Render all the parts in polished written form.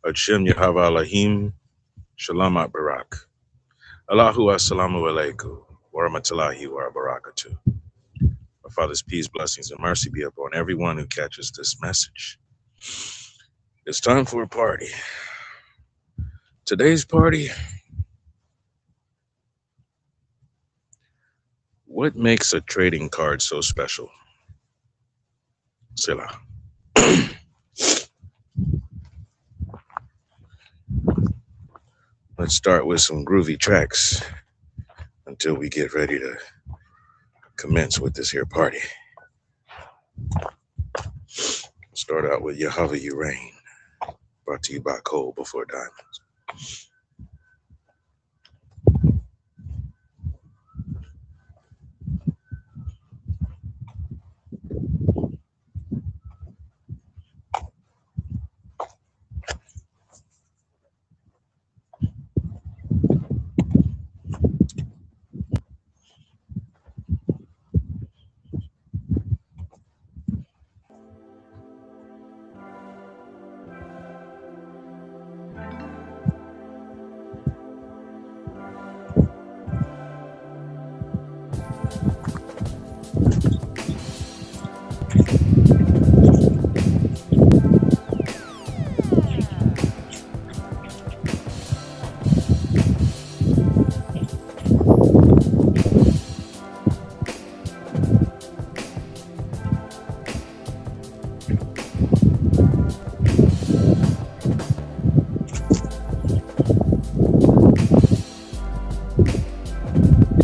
Hashem Yahweh Elohim, Shalamat Barak. Allahu Assalamu Alaikum, Warahmatullahi Wabarakatuh. Our Father's peace, blessings, and mercy be upon everyone who catches this message. It's time for a party. Today's party, what makes a trading card so special? Sila. Let's start with some groovy tracks until we get ready to commence with this here party. Start out with Yahweh You Reign, brought to you by Coal Before Diamonds.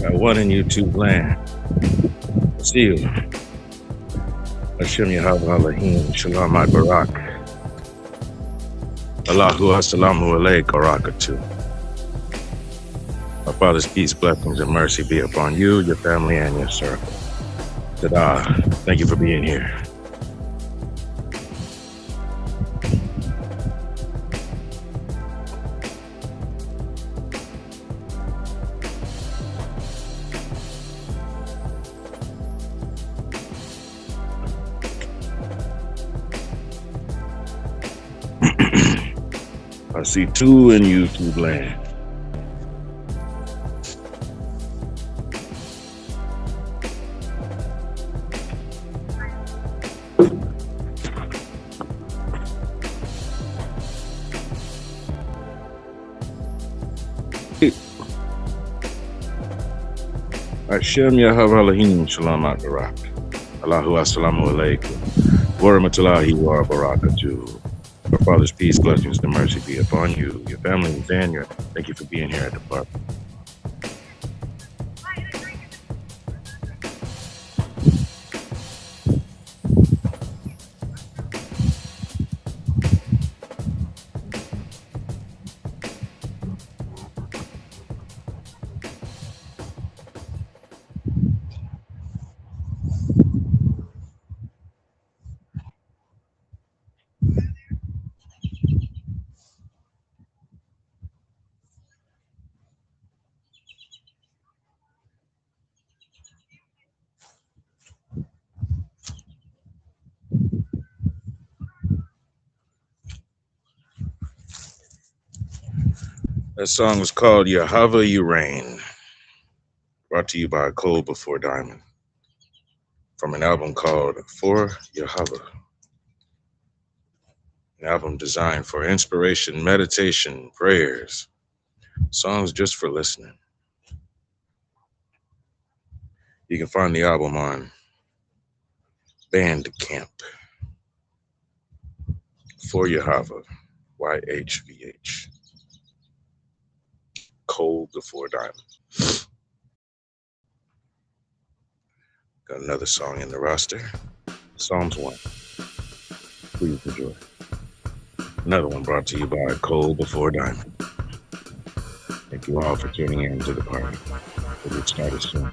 Got one in YouTube land. See you. Hashem Yahweh Elohim, Shalom Barak. Allahu Assalamu Alaikum Barakatuh. Our Father's peace, blessings, and mercy be upon you, your family, and your circle. Tada. Thank you for being here. I see two in YouTube land. Hashem Yahweh Elohim, Shalom Barak. Allahu Assalamu Alaikum. Warahmatullahi Wabarakatuh. Our Father's peace, blessings, and mercy be upon you, your family, and your. Thank you for being here at the park. That song was called Yahweh You Reign, brought to you by Coal Before Diamond, from an album called For Yahweh, an album designed for inspiration, meditation, prayers, songs just for listening. You can find the album on Bandcamp. For Yahweh, YHVH. Coal Before Diamond. Got another song in the roster, Psalms 1. Please enjoy. Another one brought to you by Coal Before Diamond. Thank you all for tuning in to the party. We'll get started soon.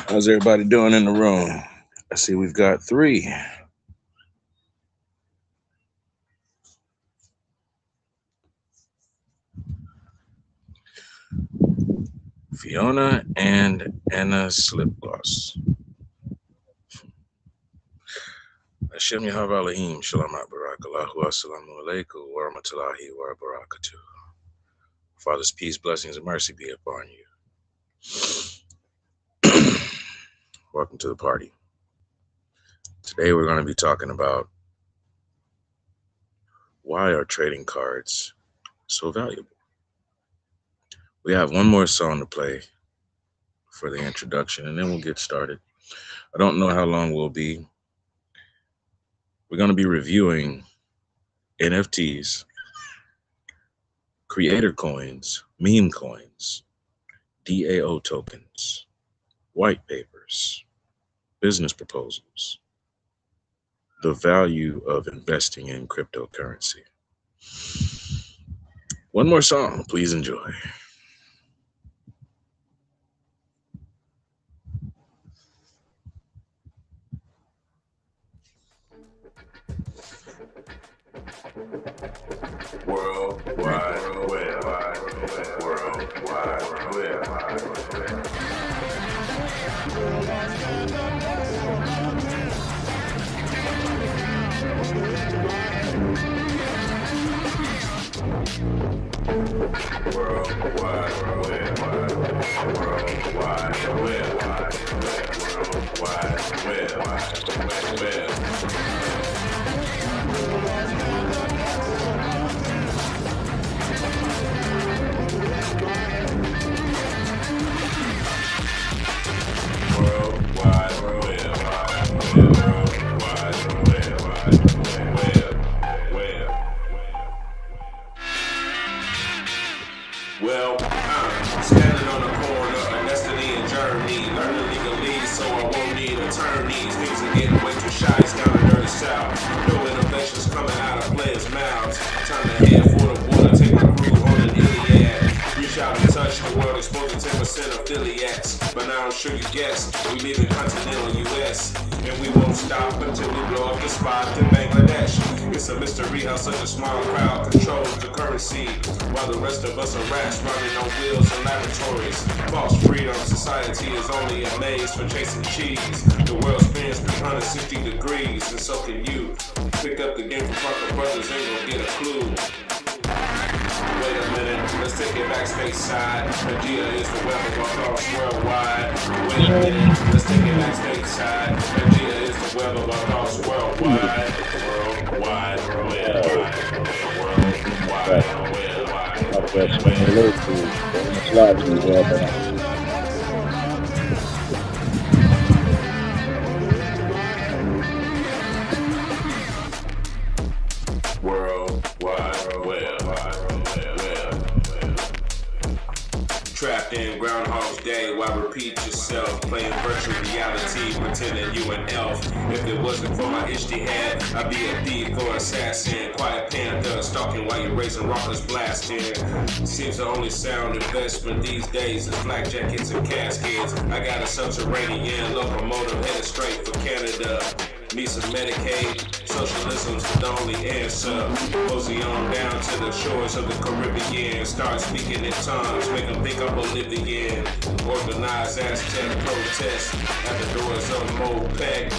How's everybody doing in the room? I see we've got three. Fiona and Anna Slipgloss. Hashem Yahweh Elohim, Shalom Barak, Allahu Assalamu Alaikum, wa rahmatullahi wa barakatuh. Father's peace, blessings, and mercy be upon you. Welcome to the party. Today we're going to be talking about why are trading cards so valuable. We have one more song to play for the introduction, and then we'll get started. I don't know how long we'll be. We're going to be reviewing NFTs, creator coins, meme coins, DAO tokens, white papers, business proposals, the value of investing in cryptocurrency. One more song, please enjoy. World Wide Web. World Wide Web. World Wide Web. World Wide Web. World Wide Web. Well, I'm standing on the corner of Destiny and Journey, learning legalese so I won't need attorneys. Things are getting way too shy, it's down the dirty south. No innovations coming out of players' mouths. Time to head for the border, take my crew on an Iliad. Reach out and touch the world, exposing 10% affiliates. But now I'm sure you guessed, we live in continental US. And we won't stop until we blow up the spot in Bangladesh. It's a mystery how such a small crowd controls the currency, while the rest of us are rats running on wheels in laboratories. False freedom society is only a maze for chasing cheese. The world spins 360 degrees, and so can you. Pick up the game from Parker Brothers, ain't gonna get a clue. Wait a minute, let's take it back stateside. Pangea is the web of our thoughts worldwide. Wait a minute, let's take it back stateside. Pangea is the web of our thoughts worldwide. Worldwide, trapped in Groundhog's Day, why repeat yourself? Playing virtual reality, pretending you an elf. If it wasn't for my ijtihad, I'd be a thief or assassin. Quiet panther, stalking while you're raising rockets blasting. Seems the only sound investment these days is black jackets and caskets. I got a subterranean locomotive headed straight for Canada. Need some Medicaid, socialism's the only answer. Mosey on down to the shores of the Caribbean. Start speaking in tongues, make them think I'm Bolivian. Organized Aztec protests at the doors of Mopec.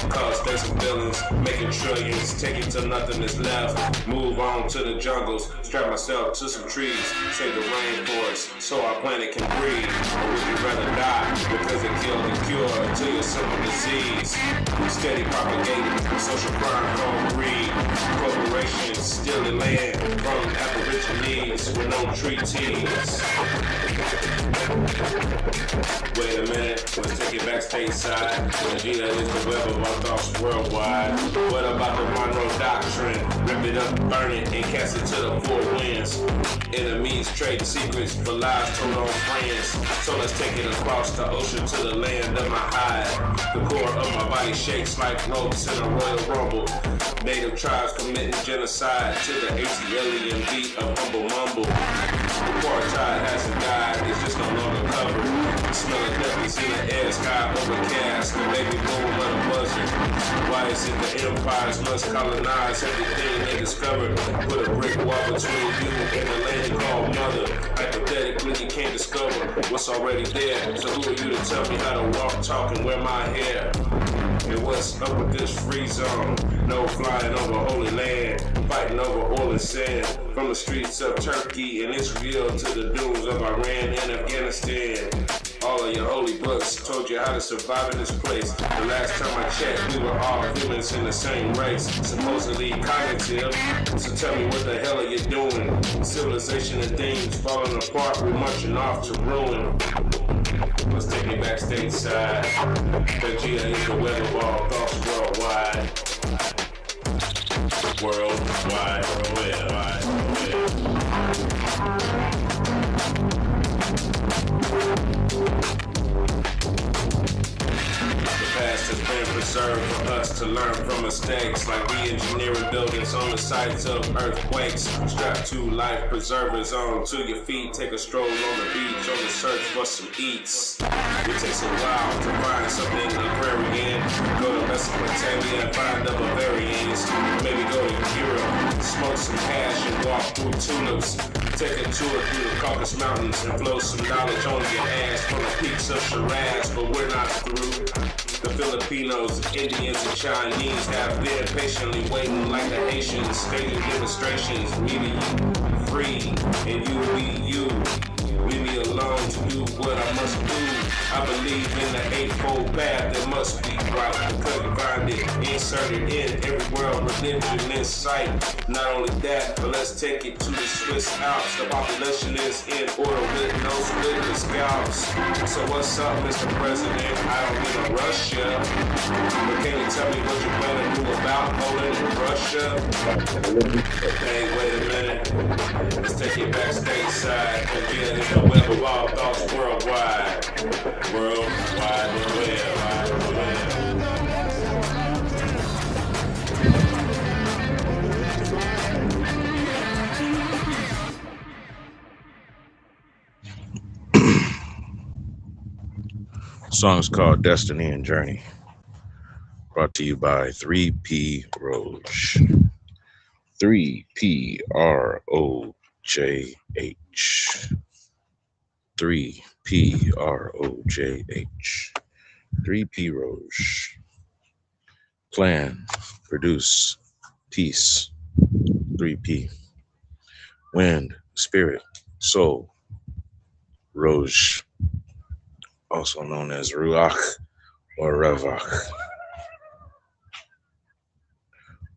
Cause there's some villains making trillions, taking till nothing is left. Move on to the jungles, strap myself to some trees, save the rainforest so our planet can breathe. Or would you rather die because it killed the cure until you're simple disease? Steady propagating social crime called greed. Corporations stealing land from aborigines with no treaties. Wait a minute, let's take it back stateside. Pangea is the web of our thoughts worldwide. What about the Monroe Doctrine? Rip it up, burn it, and cast it to the four winds. Enemies trading secrets for lies told on friends. So let's take it across the ocean to the land of my hide. The core of my body shakes like ropes in a royal rumble. Native tribes committing genocide to the alien beat of humble mumble. Apartheid hasn't died, it's just no longer covered. smell of nothing's in the air, sky overcast, the baby boom of the buzzard. Why is it the empires must colonize everything they discovered? Put a brick wall between you and the land you call mother. Hypothetically, you can't discover what's already there. So who are you to tell me how to walk, talk, and wear my hair? And what's up with this free zone? No flying over holy land, fighting over oil and sand. From the streets of Turkey and Israel to the dunes of Iran and Afghanistan. All of your holy books told you how to survive in this place. The last time I checked, we were all humans in the same race, supposedly cognitive. So tell me, what the hell are you doing? Civilization and things falling apart, we're marching off to ruin. Let's take it back stateside. Pangea is the web of all thoughts worldwide. Worldwide, worldwide, The past has been preserved for us to learn from mistakes, like re-engineering buildings on the sites of earthquakes. Strapped to life preservers on to your feet. Take a stroll on the beach on the search for some eats. It takes a while to find something agrarian. Go to Mesopotamia and find the Bavarians. Maybe go to Europe, smoke some hash and walk through tulips. Take a tour through the Caucasus Mountains and flow some knowledge on your ass from the peaks of Shiraz, but we're not through. The Filipinos, Indians, and Chinese have been patiently waiting like the Haitians, staging demonstrations, me to you, free, and you be you. Leave me alone to do what I must do. I believe in the eightfold path that must be right. I couldn't find it inserted in every world religion in sight. Not only that, but let's take it to the Swiss Alps. The population is in order with no split the scouts. So what's up, Mr. President? I don't mean to rush ya, but can you tell me what you plan to do about Poland and Russia? Hey, wait a minute. Let's take it back stateside and get in the web of all thoughts worldwide. Worldwide, The song is called Destiny and Journey, brought to you by 3P Roche. 3PROJH. 3PROJH. 3P Roche. Plan, produce, peace. 3P. Wind, spirit, soul. Roche, also known as Ruach or Ravach,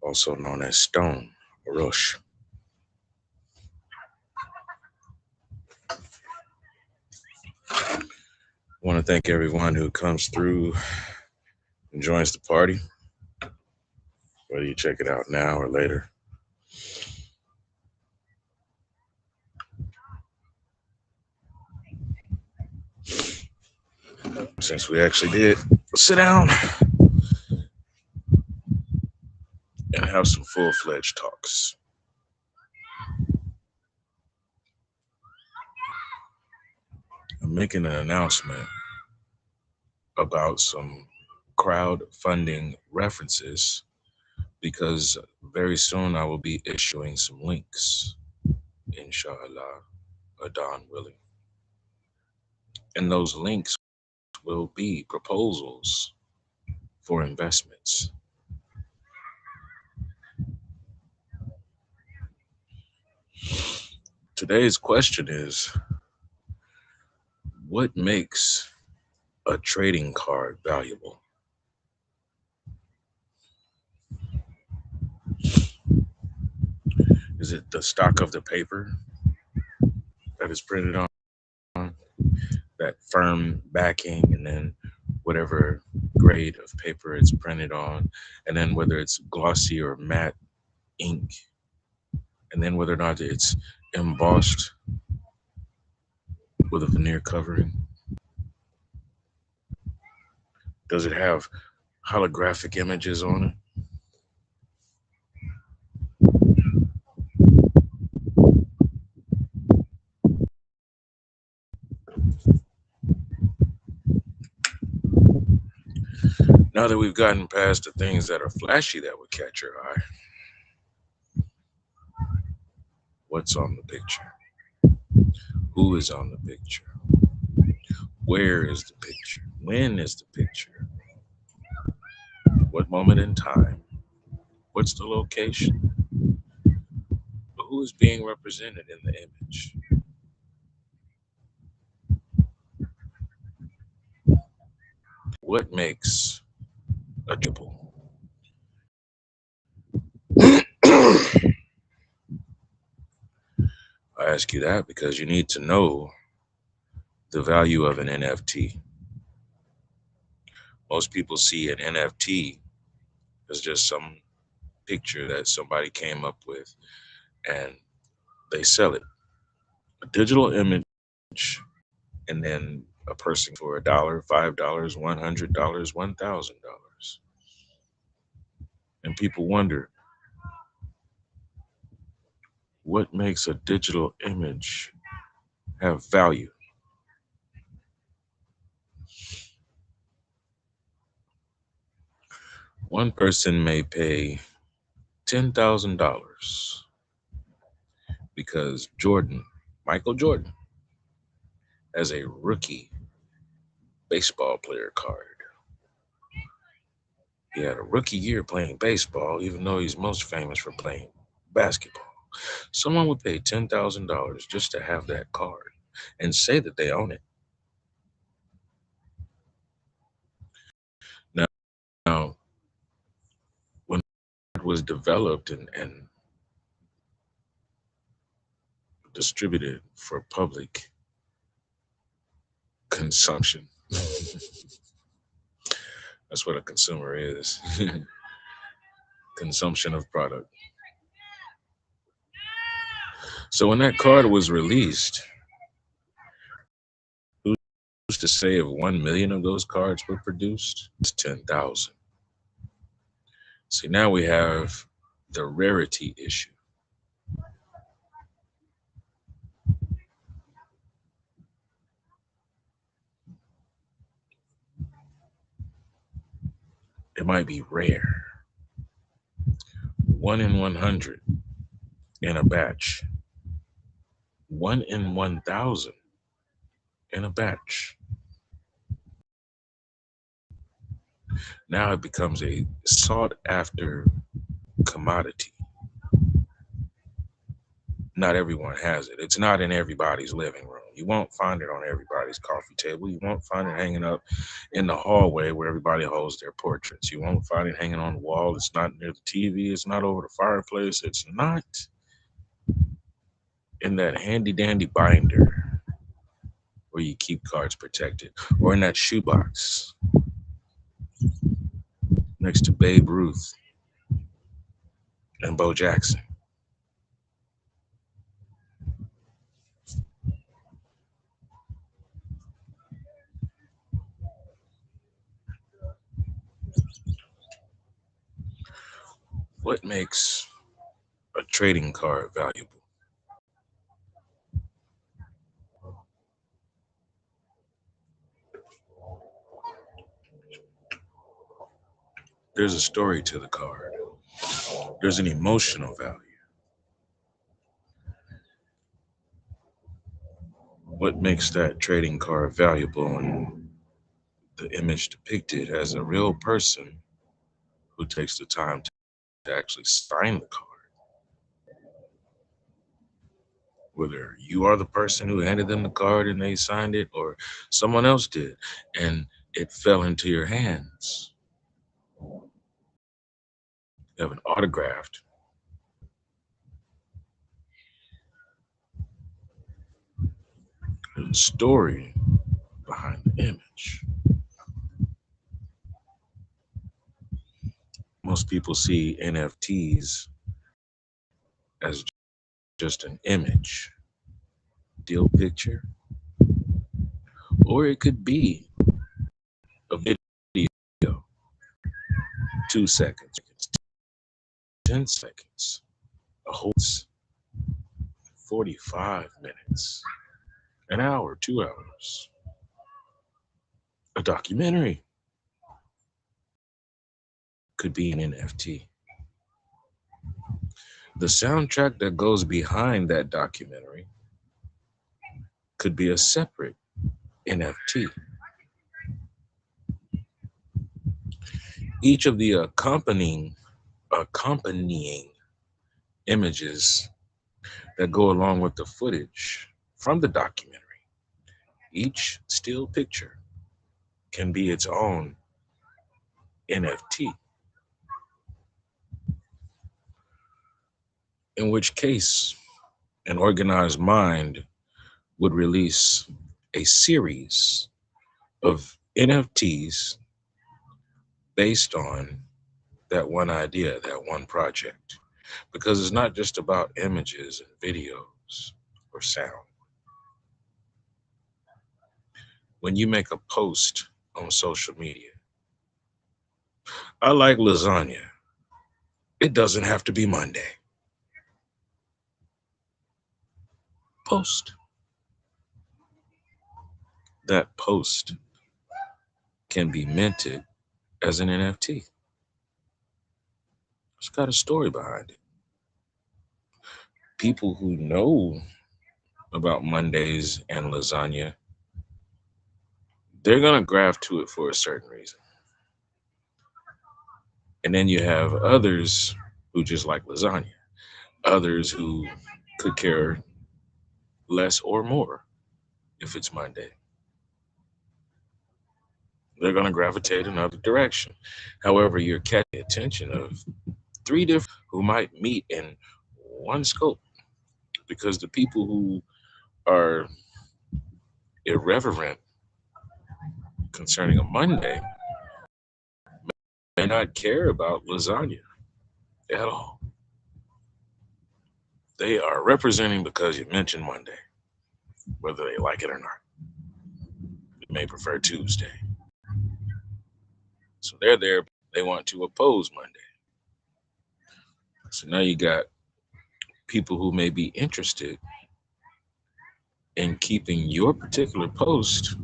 also known as stone or Roche. I want to thank everyone who comes through and joins the party, whether you check it out now or later. Since we actually did sit down and have some full-fledged talks. I'm making an announcement about some crowdfunding references because very soon I will be issuing some links, inshallah, Adon willing. And those links will be proposals for investments. Today's question is, what makes a trading card valuable? Is it the stock of the paper that is printed on, that firm backing, and then whatever grade of paper it's printed on, and then whether it's glossy or matte ink, and then whether or not it's embossed with a veneer covering? Does it have holographic images on it? Now that we've gotten past the things that are flashy that would catch your eye, what's on the picture? Who is on the picture? Where is the picture? When is the picture? What moment in time? What's the location? Who is being represented in the image? What makes a double? I ask you that because you need to know the value of an NFT. Most people see an NFT as just some picture that somebody came up with and they sell it. A digital image, and then a person for $1, $5, $100, $1,000. And people wonder what makes a digital image have value. One person may pay $10,000 because Michael Jordan, has a rookie baseball player card. He had a rookie year playing baseball, even though he's most famous for playing basketball. Someone would pay $10,000 just to have that card and say that they own it. Now, when it was developed and distributed for public consumption, that's what a consumer is. Consumption of product. So when that card was released, who's to say if 1 million of those cards were produced? It's 10,000. See, now we have the rarity issue. It might be rare. 1 in 100 in a batch. 1 in 1,000 in a batch. Now it becomes a sought after commodity. Not everyone has it. It's not in everybody's living room. You won't find it on everybody's coffee table. You won't find it hanging up in the hallway where everybody holds their portraits. You won't find it hanging on the wall. It's not near the TV. It's not over the fireplace. It's not in that handy dandy binder where you keep cards protected, or in that shoebox next to Babe Ruth and Bo Jackson. What makes a trading card valuable? There's a story to the card. There's an emotional value. What makes that trading card valuable? And the image depicted as a real person who takes the time to actually sign the card. Whether you are the person who handed them the card and they signed it, or someone else did and it fell into your hands. You have an autographed story behind the image. Most people see NFTs as just an image, deal picture, or it could be a video, 2 seconds, 10 seconds, a whole 45 minutes, an hour, 2 hours, a documentary. could be an NFT. The soundtrack that goes behind that documentary could be a separate NFT. Each of the accompanying images that go along with the footage from the documentary, each still picture can be its own NFT, in which case an organized mind would release a series of NFTs based on that one idea, that one project. Because it's not just about images and videos or sound. When you make a post on social media, I like lasagna. It doesn't have to be Monday. Post. That post can be minted as an NFT. It's got a story behind it. People who know about Mondays and lasagna, they're going to graft to it for a certain reason. And then you have others who just like lasagna, others who could care less or more if it's Monday. They're going to gravitate another direction. However, you're catching the attention of three different who might meet in one scope, because the people who are irreverent concerning a Monday may not care about lasagna at all. They are representing because you mentioned Monday, whether they like it or not. They may prefer Tuesday. So they're there. They want to oppose Monday. So now you got people who may be interested in keeping your particular post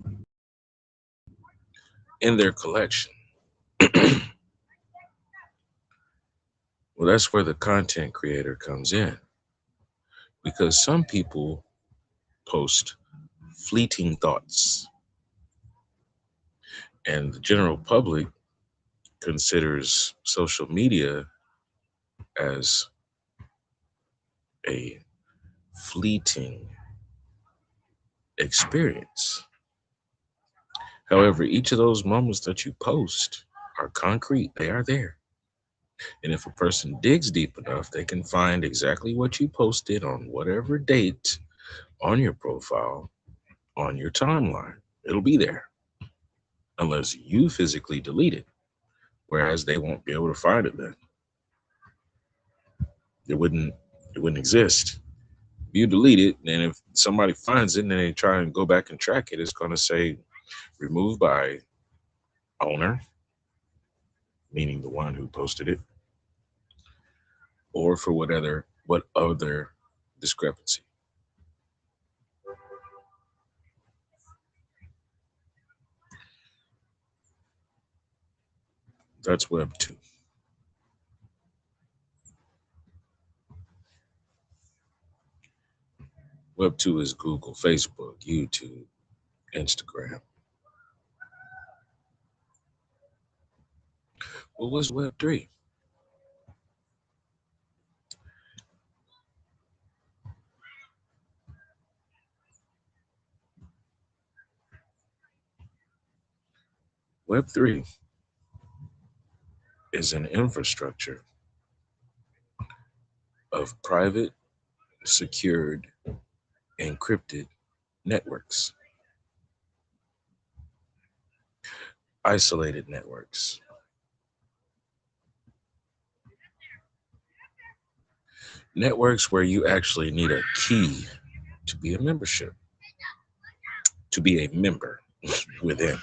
in their collection. Well, that's where the content creator comes in, because some people post fleeting thoughts, and the general public considers social media as a fleeting experience. However, each of those moments that you post are concrete, they are there. And if a person digs deep enough, they can find exactly what you posted on whatever date on your profile, on your timeline. It'll be there unless you physically delete it, whereas they won't be able to find it then. It wouldn't exist. If you delete it, and if somebody finds it and they try and go back and track it, it's going to say removed by owner, meaning the one who posted it, or for what other discrepancy. That's Web 2. Web 2 is Google, Facebook, YouTube, Instagram. Well, what's Web 3? Web 3 is an infrastructure of private, secured, encrypted networks, isolated networks. Networks where you actually need a key to be a membership, to be a member within.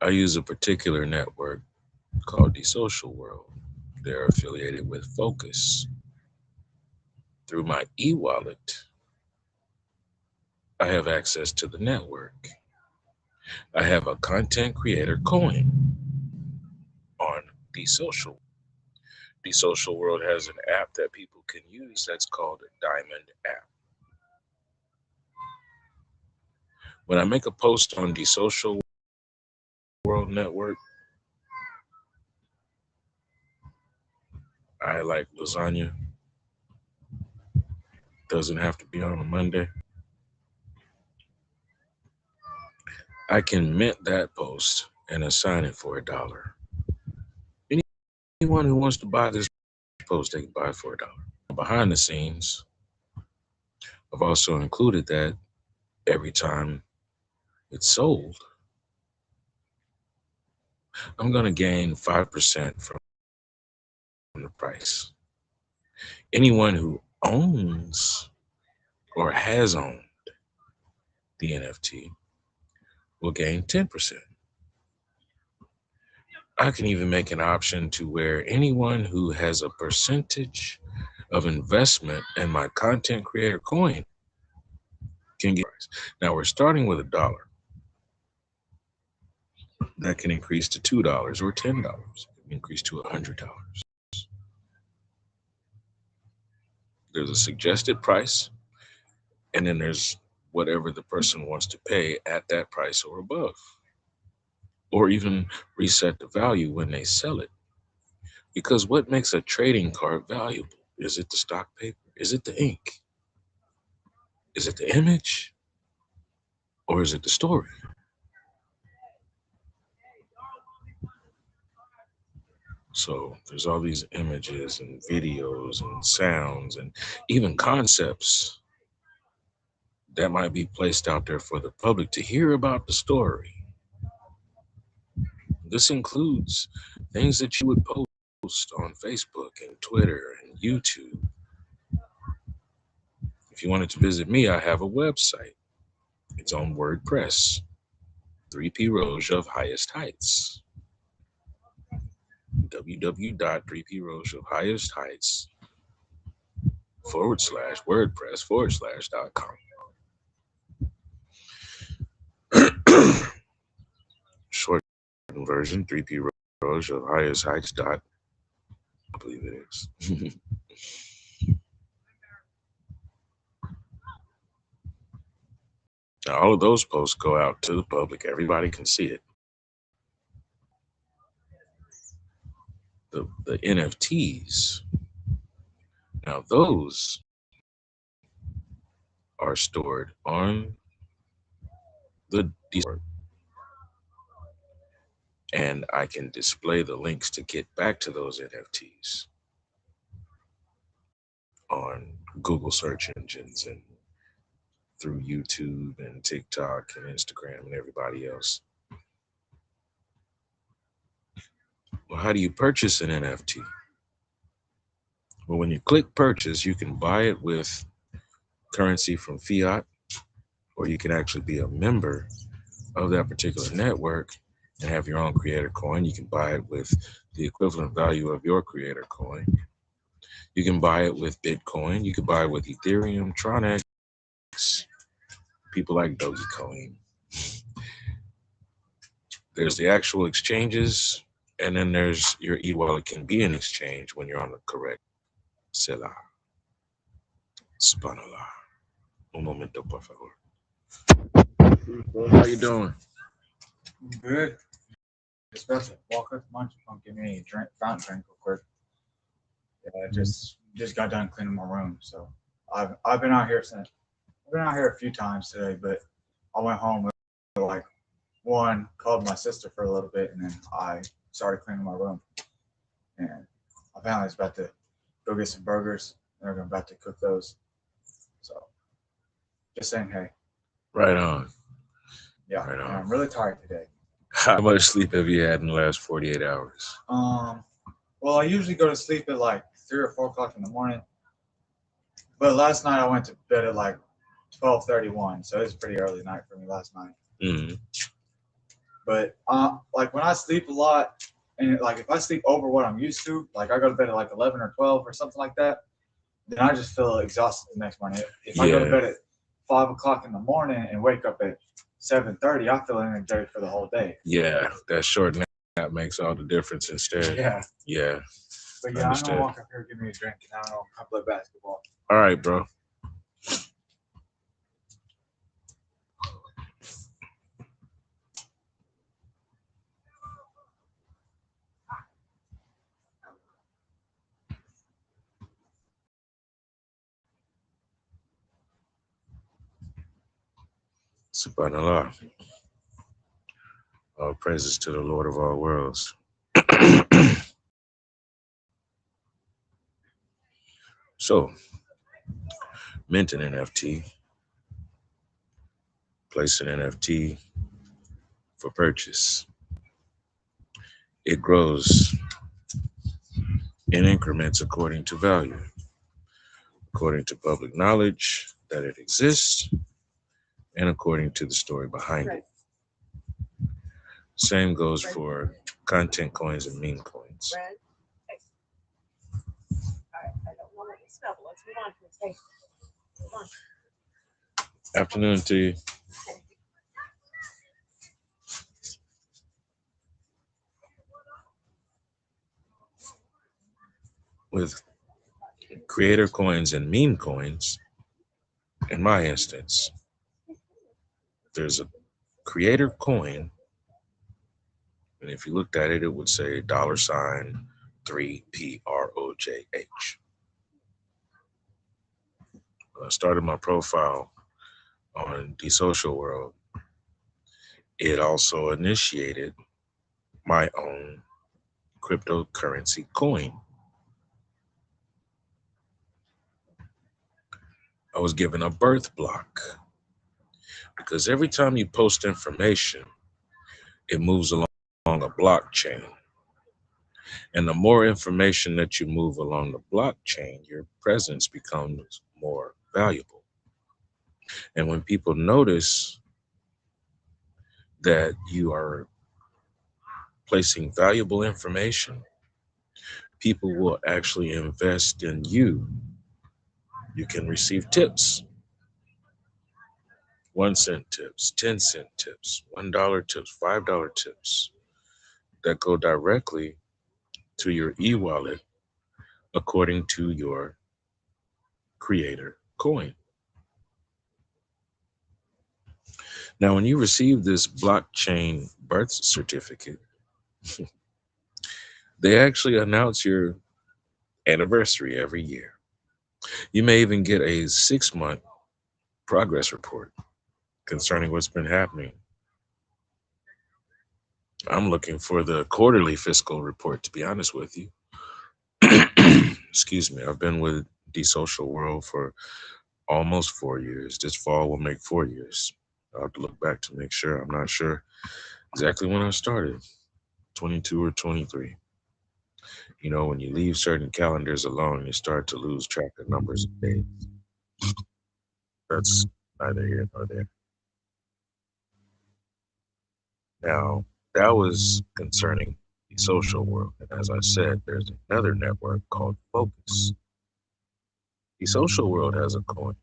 I use a particular network called the Social World. They're affiliated with Focus. Through my e-wallet, I have access to the network. I have a content creator coin on the social. The social world has an app that people can use that's called a Diamond app. When I make a post on the social world network, I like lasagna. Doesn't have to be on a Monday. I can mint that post and assign it for $1. Anyone who wants to buy this post, they can buy it for $1. Behind the scenes, I've also included that every time it's sold, I'm going to gain 5% from the price. Anyone who owns or has owned the NFT will gain 10%. I can even make an option to where anyone who has a percentage of investment in my content creator coin can get price. Now we're starting with $1. That can increase to $2 or $10. It can increase to $100. There's a suggested price, and then there's whatever the person wants to pay at that price or above, or even reset the value when they sell it. Because what makes a trading card valuable? Is it the stock paper? Is it the ink? Is it the image? Or is it the story? So there's all these images and videos and sounds and even concepts that might be placed out there for the public to hear about the story. This includes things that you would post on Facebook and Twitter and YouTube. If you wanted to visit me, I have a website. It's on WordPress, 3P Roge of Highest Heights. www.3progehighestheights.com. Short version, 3P Roge of Highest Heights. I believe it is. Now, all of those posts go out to the public. Everybody can see it. The NFTs, now those are stored on the Discord, and I can display the links to get back to those NFTs on Google search engines and through YouTube and TikTok and Instagram and everybody else. Well, how do you purchase an NFT? Well, when you click purchase, you can buy it with currency from fiat, or you can actually be a member of that particular network and have your own creator coin. You can buy it with the equivalent value of your creator coin. You can buy it with Bitcoin. You can buy it with Ethereum, Tronex, people like Dogecoin. There's the actual exchanges, and then there's your e-wallet can be an exchange when you're on the correct Selah. Subhanallah. Un momento, por favor. How you doing? Good. Just about to walk up to lunch. Don't give me a drink, fountain drink real quick. Yeah, I just got done cleaning my room, so I've been out here a few times today, but I went home at like 1, called my sister for a little bit, and then I started cleaning my room. And my family's about to go get some burgers. They're about to cook those. So just saying hey. Right on. Yeah, right on. I'm really tired today. How much sleep have you had in the last 48 hours? Well, I usually go to sleep at like 3 or 4 o'clock in the morning. But last night I went to bed at like 12:31, so it was a pretty early night for me last night. Mm-hmm. But like when I sleep a lot, and like if I sleep over what I'm used to, like I go to bed at like 11 or 12 or something like that, then I just feel exhausted the next morning. If I go to bed at 5 o'clock in the morning and wake up at 7:30, I feel energetic for the whole day. Yeah, that short nap makes all the difference instead. Yeah. Yeah. But yeah, I'm gonna walk up here, give me a drink, and I'm gonna play basketball. All right, bro. Subhanallah. All praises to the Lord of all worlds. So, mint an NFT, place an NFT for purchase. It grows in increments according to value, according to public knowledge that it exists, and according to the story behind it. Same goes for content coins and meme coins. Afternoon to you. With creator coins and meme coins, in my instance, there's a creator coin, and if you looked at it, it would say $3PROJH. When I started my profile on the social world, it also initiated my own cryptocurrency coin. I was given a birth block because every time you post information, it moves along a blockchain. And the more information that you move along the blockchain, your presence becomes more valuable. And when people notice that you are placing valuable information, people will actually invest in you. You can receive tips, 1 cent tips, 10 cent tips, $1 tips, $5 tips that go directly to your e-wallet according to your creator coin. Now, when you receive this blockchain birth certificate, they actually announce your anniversary every year. You may even get a 6-month progress report concerning what's been happening. I'm looking for the quarterly fiscal report, to be honest with you. Excuse me. I've been with the social world for almost 4 years. This fall will make 4 years. I'll have to look back to make sure. I'm not sure exactly when I started, 22 or 23. You know, when you leave certain calendars alone, you start to lose track of numbers of days. That's neither here nor there. Now, that was concerning the social world. And as I said, there's another network called Focus. The social world has a coin,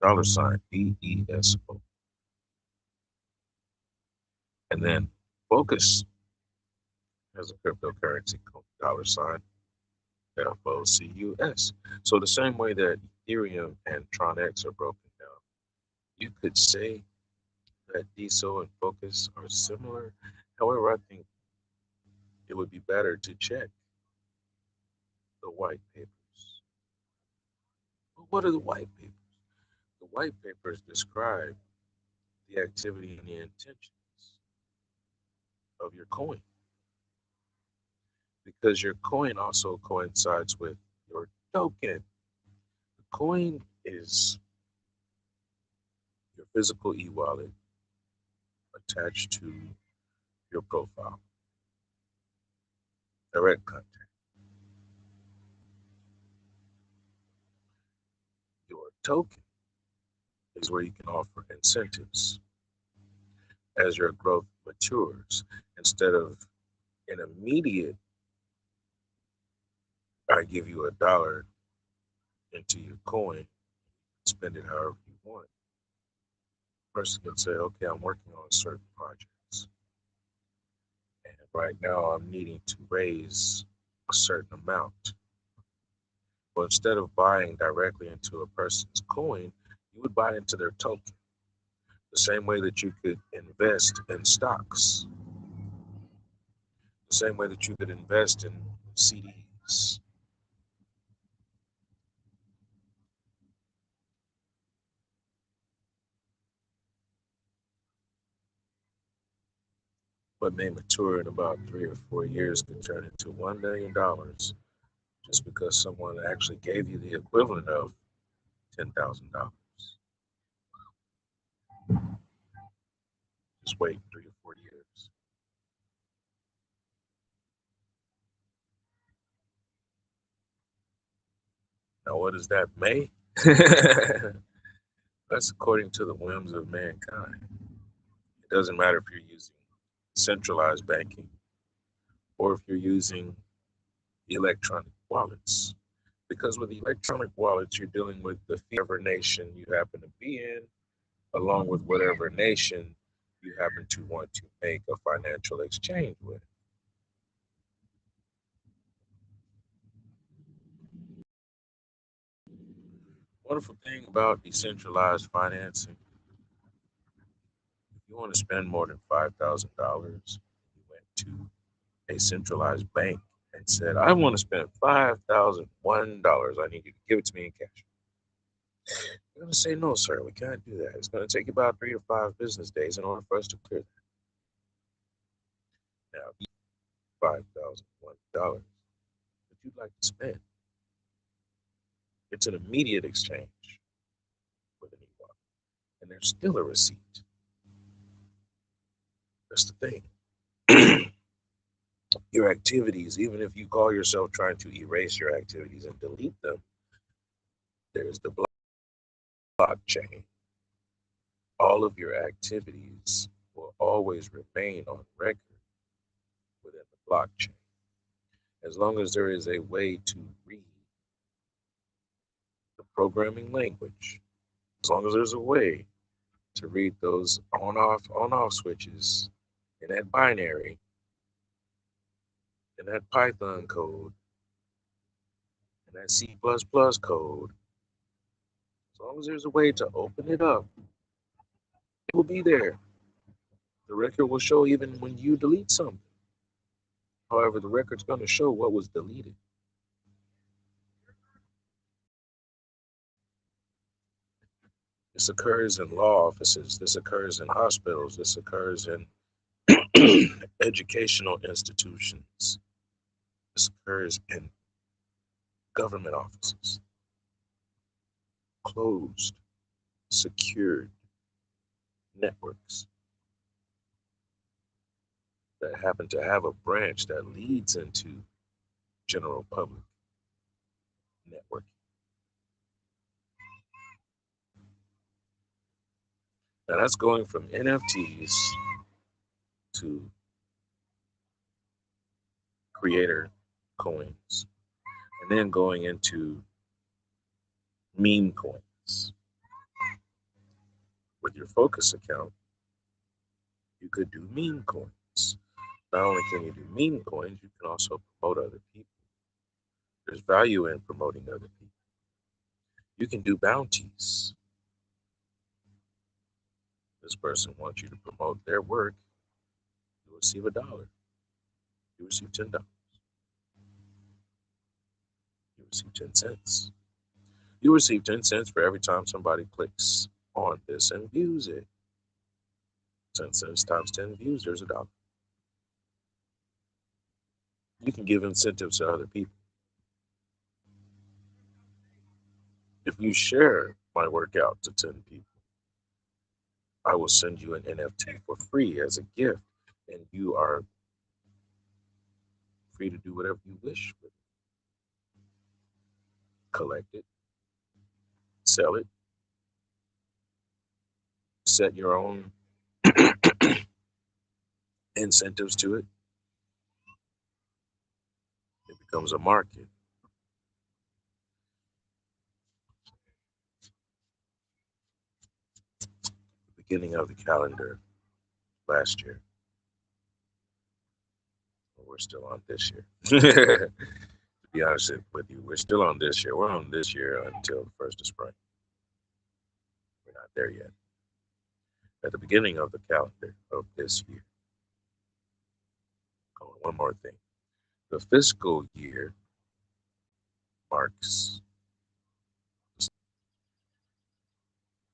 $BESO. And then Focus has a cryptocurrency called $FOCUS. So the same way that Ethereum and TronX are broken down, you could say that DSO and Focus are similar. However, I think it would be better to check the white papers. Well, what are the white papers? The white papers describe the activity and the intentions of your coin, because your coin also coincides with your token. The coin is your physical e-wallet attached to your profile, direct contact. Your token is where you can offer incentives as your growth matures. Instead of an immediate, I give you $1 into your coin, spend it however you want. person can say, okay, I'm working on certain projects, and right now I'm needing to raise a certain amount. But instead of buying directly into a person's coin, you would buy into their token. The same way that you could invest in stocks, the same way that you could invest in CDs. What may mature in about 3 or 4 years could turn into $1 million just because someone actually gave you the equivalent of $10,000. Just wait 3 or 4 years. Now, what is that, May? That's according to the whims of mankind. It doesn't matter if you're using centralized banking or if you're using electronic wallets. Because with electronic wallets, you're dealing with the whatever nation you happen to be in, along with whatever nation you happen to want to make a financial exchange with. Wonderful thing about decentralized financing, if you want to spend more than $5,000, you went to a centralized bank and said, I want to spend $5,001. I need you to give it to me in cash. They're going to say, no, sir, we can't do that. It's going to take about 3 to 5 business days in order for us to clear that. Now, $5,001 that you'd like to spend, it's an immediate exchange with an e-wallet, and there's still a receipt. That's the thing. Your activities, even if you call yourself trying to erase your activities and delete them, there's the blockchain. All of your activities will always remain on record within the blockchain. As long as there is a way to read the programming language, as long as there's a way to read those on off switches in that binary, in that Python code, in that C++ code, as long as there's a way to open it up, it will be there. The record will show even when you delete something. However, the record's going to show what was deleted. This occurs in law offices. This occurs in hospitals. This occurs in educational institutions. This occurs in government offices. Closed, secured networks that happen to have a branch that leads into general public networking. Now that's going from NFTs to creator coins, and then going into meme coins. With your Focus account, you could do meme coins. Not only can you do meme coins, you can also promote other people. There's value in promoting other people. You can do bounties. This person wants you to promote their work. You receive $1. You receive $10. You receive 10 cents. You receive 10 cents for every time somebody clicks on this and views it. 10 cents times 10 views, there's $1. You can give incentives to other people. If you share my workout to 10 people, I will send you an NFT for free as a gift, and you are free to do whatever you wish with it. Collect it, sell it, set your own incentives to it. It becomes a market. It beginning of the calendar last year. We're still on this year. To be honest with you, we're still on this year. We're on this year until the first of spring. We're not there yet. At the beginning of the calendar of this year. Oh, one more thing. The fiscal year marks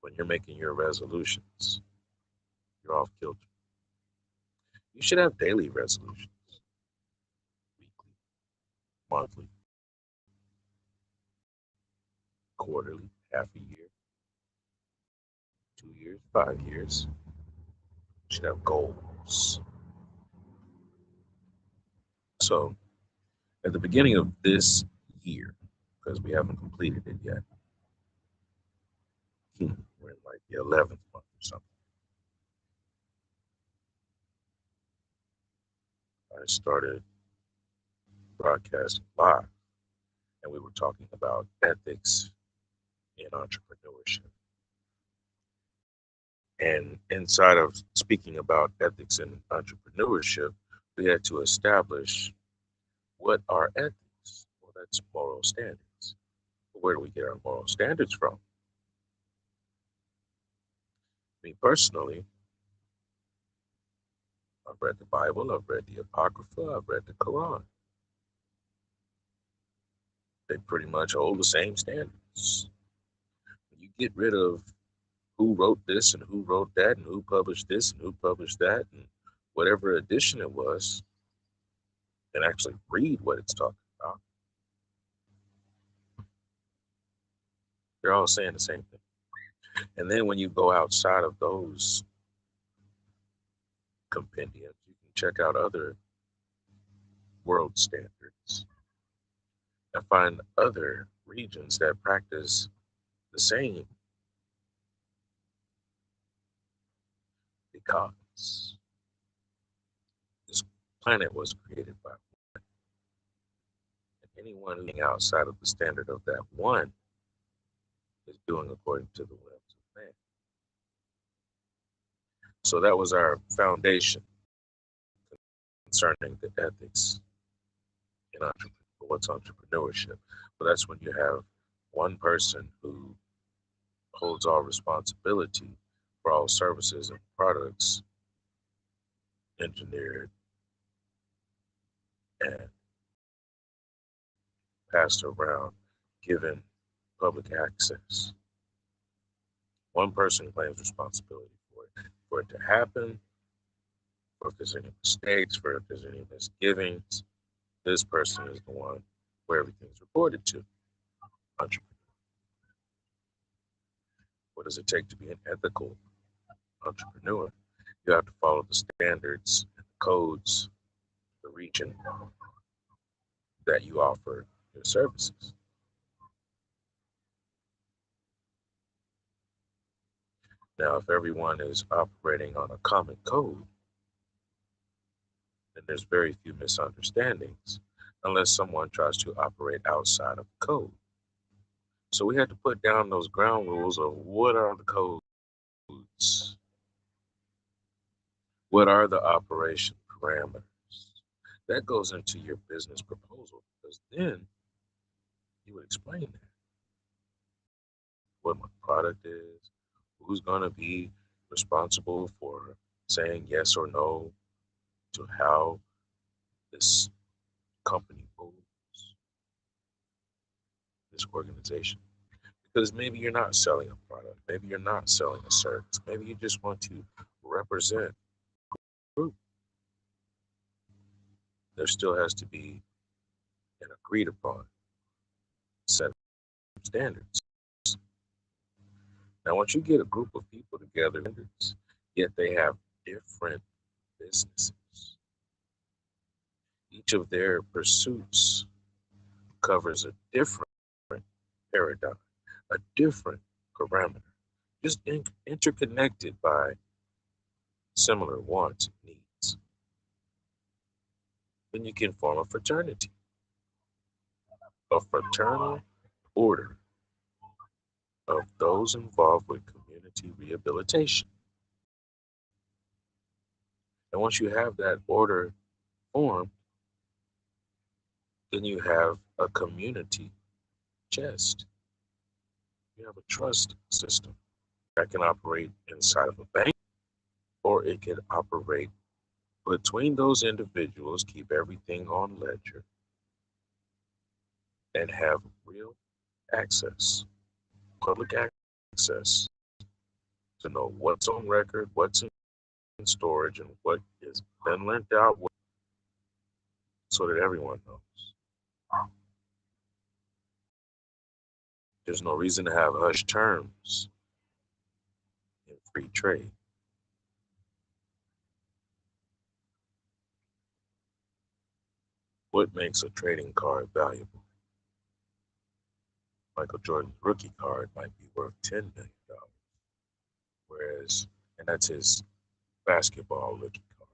when you're making your resolutions. You're off kilter. You should have daily resolutions, weekly, monthly, quarterly, half a year, 2 years, 5 years. You should have goals. So at the beginning of this year, because we haven't completed it yet, we're in like the 11th month or something. I started broadcasting live, and we were talking about ethics in entrepreneurship. And inside of speaking about ethics in entrepreneurship, we had to establish what are ethics. Well, that's moral standards. Where do we get our moral standards from? Me personally, I've read the Bible, I've read the Apocrypha, I've read the Quran. They pretty much hold the same standards. When you get rid of who wrote this and who wrote that and who published this and who published that and whatever edition it was, and actually read what it's talking about, they're all saying the same thing. And then when you go outside of those compendiums, you can check out other world standards and find other regions that practice the same, because this planet was created by one. And anyone who's outside of the standard of that one is doing according to the whims of man. So that was our foundation concerning the ethics in what's entrepreneurship. But that's when you have one person who holds all responsibility for all services and products engineered and passed around, given public access. One person claims responsibility for it to happen, or if there's any mistakes, for if there's any misgivings. This person is the one where everything's reported to. Entrepreneur. What does it take to be an ethical entrepreneur? You have to follow the standards and the codes, the region that you offer your services. Now, if everyone is operating on a common code, then there's very few misunderstandings unless someone tries to operate outside of the code. So we had to put down those ground rules of what are the codes? What are the operation parameters? That goes into your business proposal, because then you would explain that. What my product is, who's going to be responsible for saying yes or no to how this company moves, this organization. Because maybe you're not selling a product, maybe you're not selling a service, maybe you just want to represent a group. There still has to be an agreed upon set of standards. Now, once you get a group of people together, yet they have different businesses, each of their pursuits covers a different paradigm, a different parameter, just interconnected by similar wants and needs. Then you can form a fraternity, a fraternal order of those involved with community rehabilitation. And once you have that order formed, then you have a community chest. You have a trust system that can operate inside of a bank, or it can operate between those individuals, keep everything on ledger, and have real access, public access, to know what's on record, what's in storage, and what has been lent out so that everyone knows. There's no reason to have hush terms in free trade. What makes a trading card valuable? Michael Jordan's rookie card might be worth $10 million, whereas, and that's his basketball rookie card.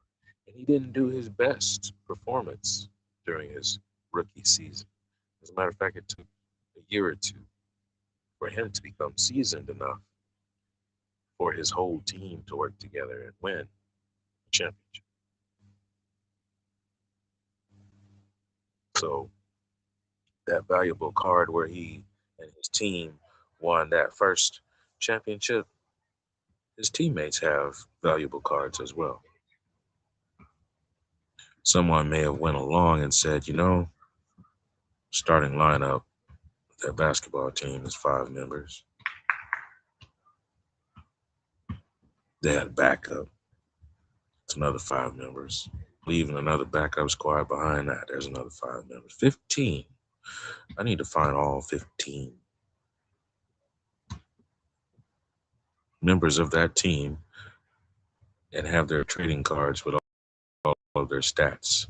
And he didn't do his best performance during his rookie season. As a matter of fact, it took a year or two for him to become seasoned enough for his whole team to work together and win a championship. So that valuable card where he and his team won that first championship, his teammates have valuable cards as well. Someone may have went along and said, starting lineup, that basketball team is 5 members. They had backup. It's another 5 members. Leaving another backup squad behind that, there's another 5 members. 15. I need to find all 15 members of that team and have their trading cards with all of their stats.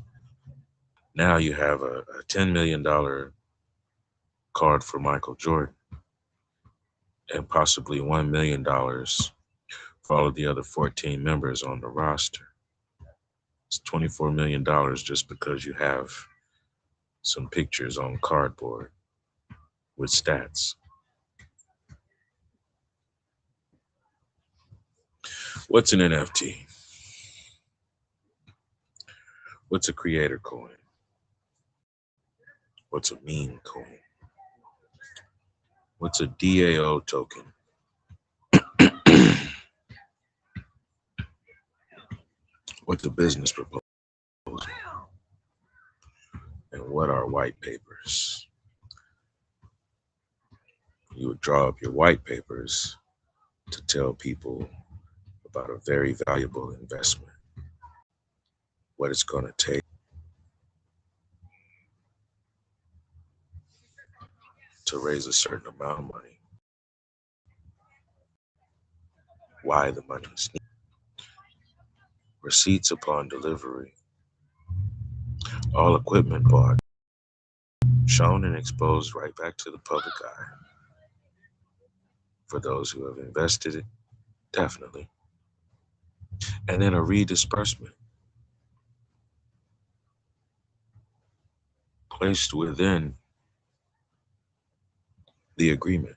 Now you have a $10 million card for Michael Jordan and possibly $1 million for all of the other 14 members on the roster. It's $24 million just because you have some pictures on cardboard with stats. What's an NFT? What's a creator coin? What's a meme coin? What's a DAO token? What's a business proposal? And what are white papers? You would draw up your white papers to tell people about a very valuable investment, what it's going to take to raise a certain amount of money, why the money is needed, receipts upon delivery, all equipment bought, shown and exposed right back to the public eye. For those who have invested it, definitely. And then a redisbursement placed within the agreement.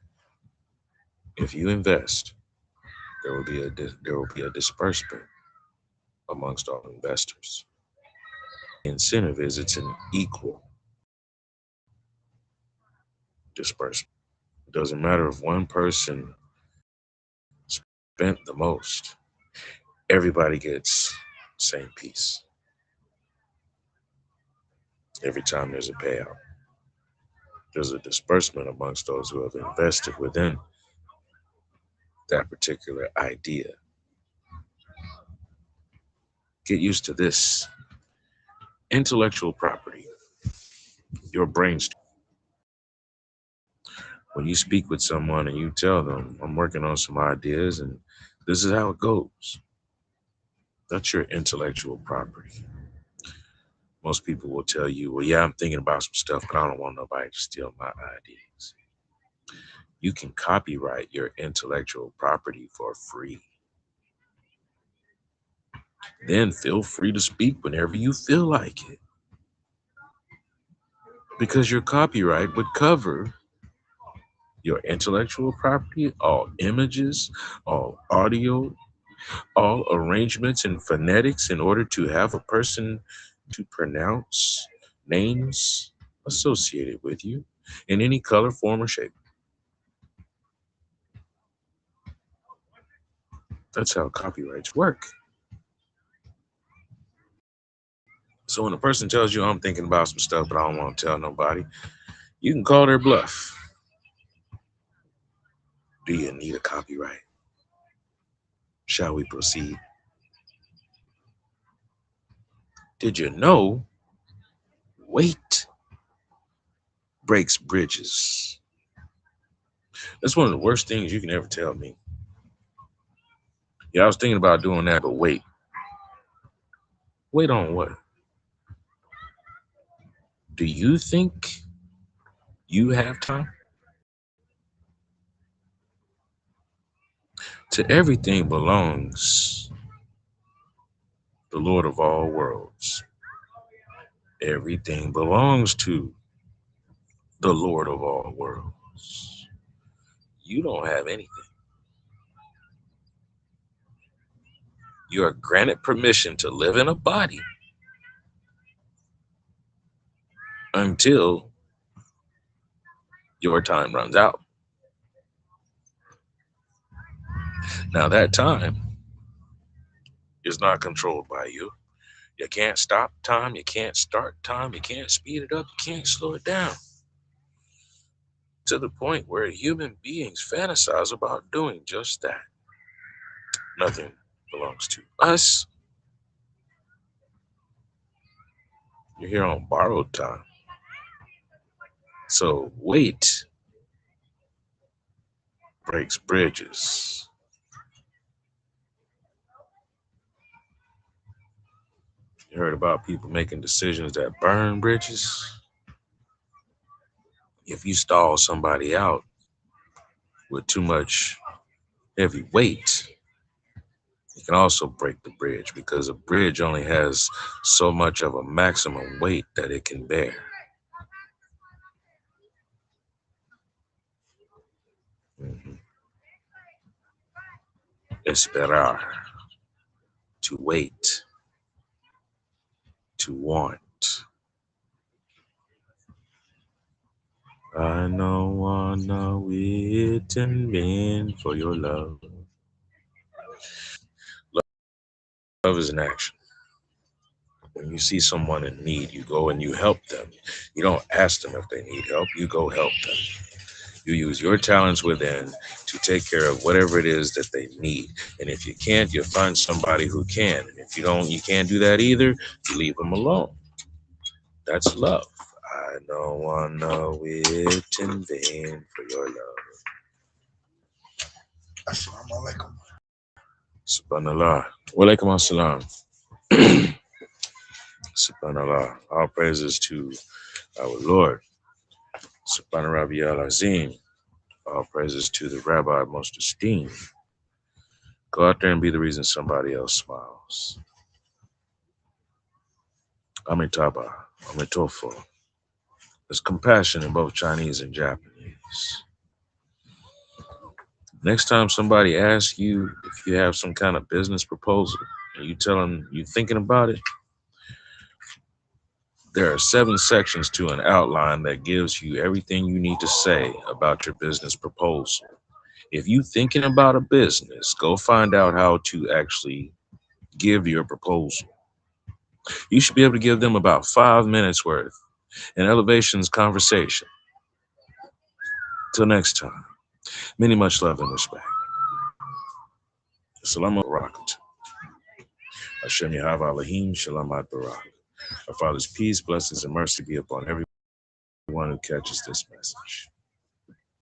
If you invest, there will be a disbursement amongst all investors. The incentive is it's an equal disbursement. It doesn't matter if one person spent the most. Everybody gets the same piece every time there's a payout. There's a disbursement amongst those who have invested within that particular idea. Get used to this. Intellectual property, your brainstorm. When you speak with someone and you tell them, I'm working on some ideas and this is how it goes. That's your intellectual property. Most people will tell you, well, yeah, I'm thinking about some stuff, but I don't want nobody to steal my ideas. You can copyright your intellectual property for free. Then feel free to speak whenever you feel like it. Because your copyright would cover your intellectual property, all images, all audio, all arrangements and phonetics in order to have a person to pronounce names associated with you in any color, form, or shape. That's how copyrights work. So when a person tells you, I'm thinking about some stuff, but I don't want to tell nobody, you can call their bluff. Do you need a copyright? Shall we proceed? Did you know weight breaks bridges? That's one of the worst things you can ever tell me. Yeah, I was thinking about doing that, but wait. Wait on what? Do you think you have time? To everything belongs the Lord of all worlds. Everything belongs to the Lord of all worlds. You don't have anything. You are granted permission to live in a body until your time runs out. Now, that time is not controlled by you. You can't stop time. You can't start time. You can't speed it up. You can't slow it down. To the point where human beings fantasize about doing just that. Nothing belongs to us. You're here on borrowed time. So wait breaks bridges. You heard about people making decisions that burn bridges? If you stall somebody out with too much heavy weight, it can also break the bridge because a bridge only has so much of a maximum weight that it can bear. Esperar, to wait, to want. I know, wanna wait and bend for your love. Love is an action. When you see someone in need, you go and you help them. You don't ask them if they need help, you go help them. You use your talents within to take care of whatever it is that they need. And if you can't, you find somebody who can. And if you can't do that either, you leave them alone. That's love. I don't wanna wait in vain for your love. Assalamu alaikum. Subhanallah. Wa alaikum assalam. Subhanallah. All praises to our Lord. Subhana Rabbi al-Azim. All praises to the Rabbi most esteemed. Go out there and be the reason somebody else smiles. Amitabha, Amitofo. There's compassion in both Chinese and Japanese. Next time somebody asks you if you have some kind of business proposal and you tell them you're thinking about it, there are 7 sections to an outline that gives you everything you need to say about your business proposal. If you're thinking about a business, go find out how to actually give your proposal. You should be able to give them about 5 minutes worth in elevations conversation. Till next time, many much love and respect. Assalamu alaikum. Hashem Yahav Alahim Shalamat Barak. Our Father's peace, blessings, and mercy be upon everyone who catches this message.